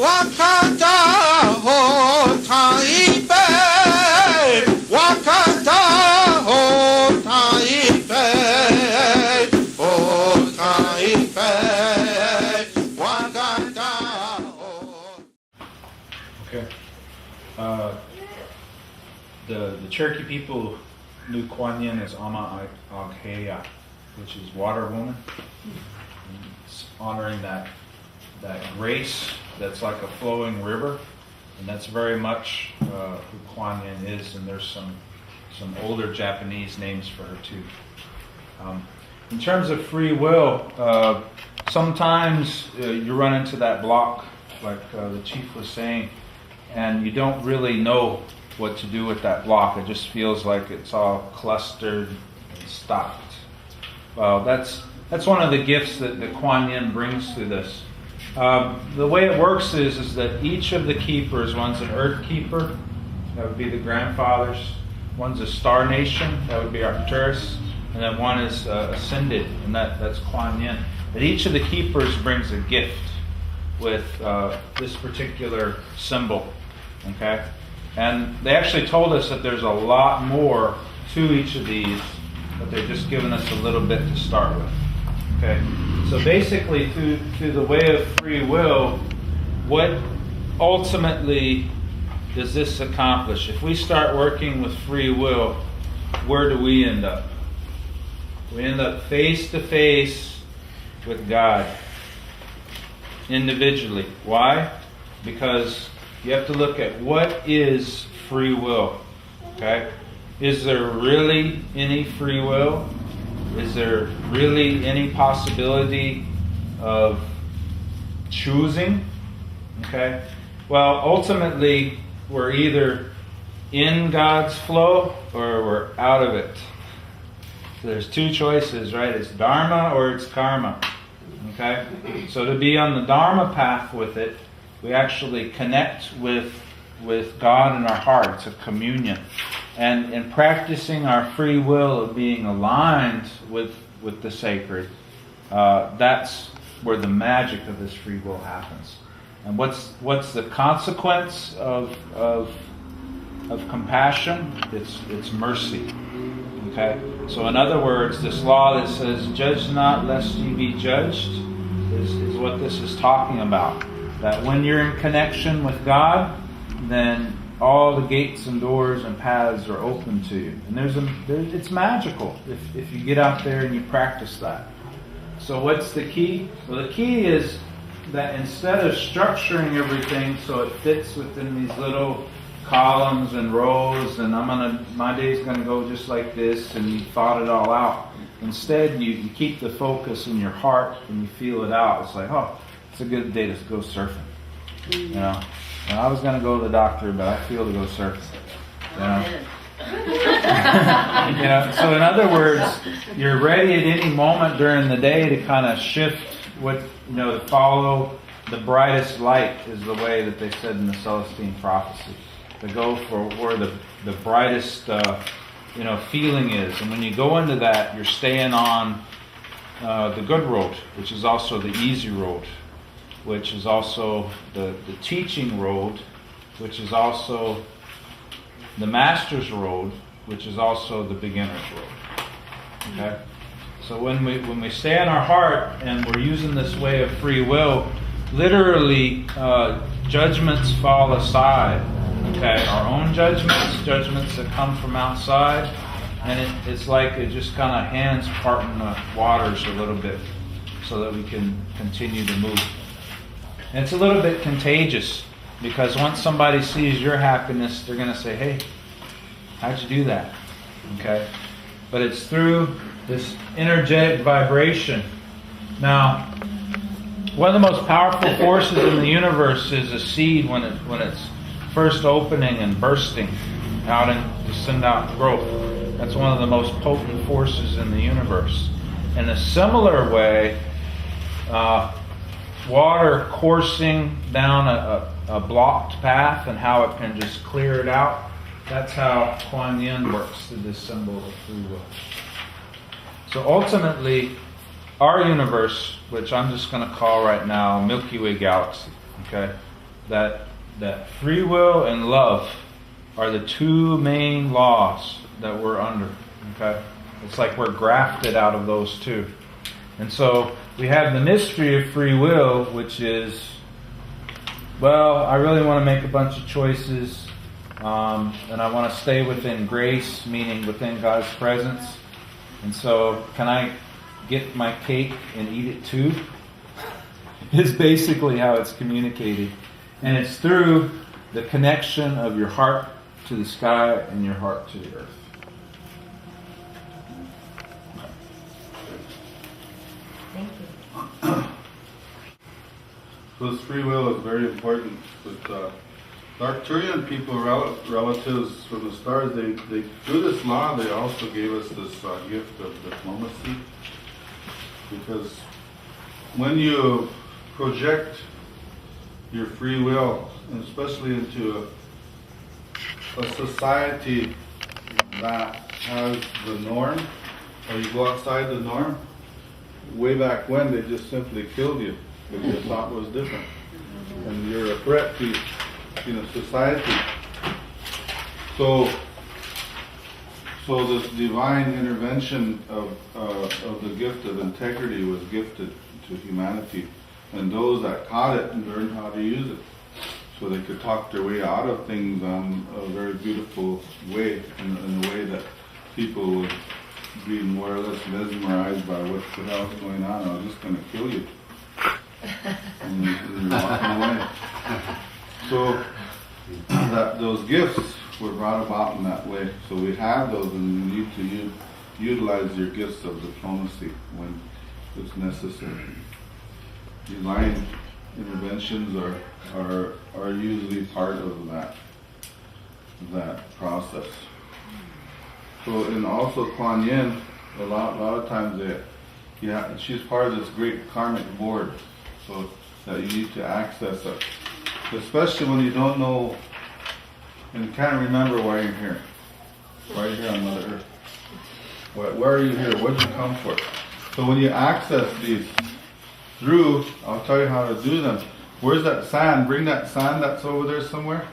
Wakanda ho taipe, Wakanda ho taipe, ho taipe, Wakanda ho. Okay. The Cherokee people knew Kuan Yin as Ama Agheya, which is water woman. And it's honoring that grace that's like a flowing river, and that's very much who Kuan Yin is. And there's some older Japanese names for her too. In terms of free will, sometimes you run into that block, like the chief was saying, and you don't really know what to do with that block. It just feels like it's all clustered and stopped. Well, that's one of the gifts that the Kuan Yin brings to this. The way it works is that each of the keepers, one's an earth keeper, that would be the grandfathers, one's a star nation, that would be Arcturus, and then one is ascended, and that's Kuan Yin. But each of the keepers brings a gift with this particular symbol. Okay? And they actually told us that there's a lot more to each of these, but they're just giving us a little bit to start with. Okay? So basically, through the way of free will, what ultimately does this accomplish? If we start working with free will, where do we end up? We end up face to face with God individually. Why? Because you have to look at what is free will. Okay? Is there really any free will? Is there really any possibility of choosing? Okay? Well, ultimately, we're either in God's flow or we're out of it. So there's two choices, right? It's dharma or it's karma. Okay? So to be on the dharma path with it, we actually connect with God in our heart. It's a communion. And in practicing our free will of being aligned with the sacred, that's where the magic of this free will happens. And what's the consequence of compassion? It's mercy. Okay? So in other words, this law that says, "Judge not lest ye be judged," is what this is talking about. That when you're in connection with God, then all the gates and doors and paths are open to you. And it's magical if you get out there and you practice that. So what's the key? Well, the key is that instead of structuring everything so it fits within these little columns and rows, and my day's gonna go just like this, and you thought it all out. Instead, you keep the focus in your heart and you feel it out. It's like, oh, it's a good day to go surfing. You know, and I was going to go to the doctor, but I feel to go surfing. You know? You know, so in other words, you're ready at any moment during the day to kind of shift to follow the brightest light, is the way that they said in the Celestine prophecy. To go for where the brightest feeling is. And when you go into that, you're staying on the good road, which is also the easy road, which is also the teaching road, which is also the master's road, which is also the beginner's road. Okay? So when we stay in our heart and we're using this way of free will, literally judgments fall aside. Okay? Our own judgments that come from outside, and it's like it just kind of hands parting the waters a little bit so that we can continue to move. And it's a little bit contagious, because once somebody sees your happiness, they're going to say, "Hey, how'd you do that?" Okay? But it's through this energetic vibration. Now, one of the most powerful forces in the universe is a seed when it's first opening and bursting out and to send out growth. That's one of the most potent forces in the universe. In a similar way, water coursing down a blocked path and how it can just clear it out, that's how Kuan Yin works through this symbol of free will. So ultimately, our universe, which I'm just going to call right now Milky Way Galaxy, okay? that free will and love are the two main laws that we're under. Okay? It's like we're grafted out of those two. And so we have the mystery of free will, which is, well, I really want to make a bunch of choices, and I want to stay within grace, meaning within God's presence. And so, can I get my cake and eat it too? Is basically how it's communicated. And it's through the connection of your heart to the sky and your heart to the earth. Thank you. So this free will is very important. But the Arcturian people, relatives from the stars, they through this law, they also gave us this gift of diplomacy. Because when you project your free will, and especially into a society that has the norm, or you go outside the norm, way back when they just simply killed you because your thought was different. And you're a threat to society. So this divine intervention of the gift of integrity was gifted to humanity, and those that caught it and learned how to use it, so they could talk their way out of things on a very beautiful way, in a way that people would be more or less mesmerized by what the hell is going on. I was just going to kill you. And you're walking away. So that those gifts were brought about in that way. So we have those, and you need to utilize your gifts of diplomacy when it's necessary. Divine interventions are usually part of that process. So, and also Kuan Yin, a lot of times she's part of this great karmic board, so that you need to access it, especially when you don't know and can't remember why you're here. Why are you here on Mother Earth? Where are you here? What did you come for? So when you access these through, I'll tell you how to do them. Where's that sand? Bring that sand that's over there somewhere.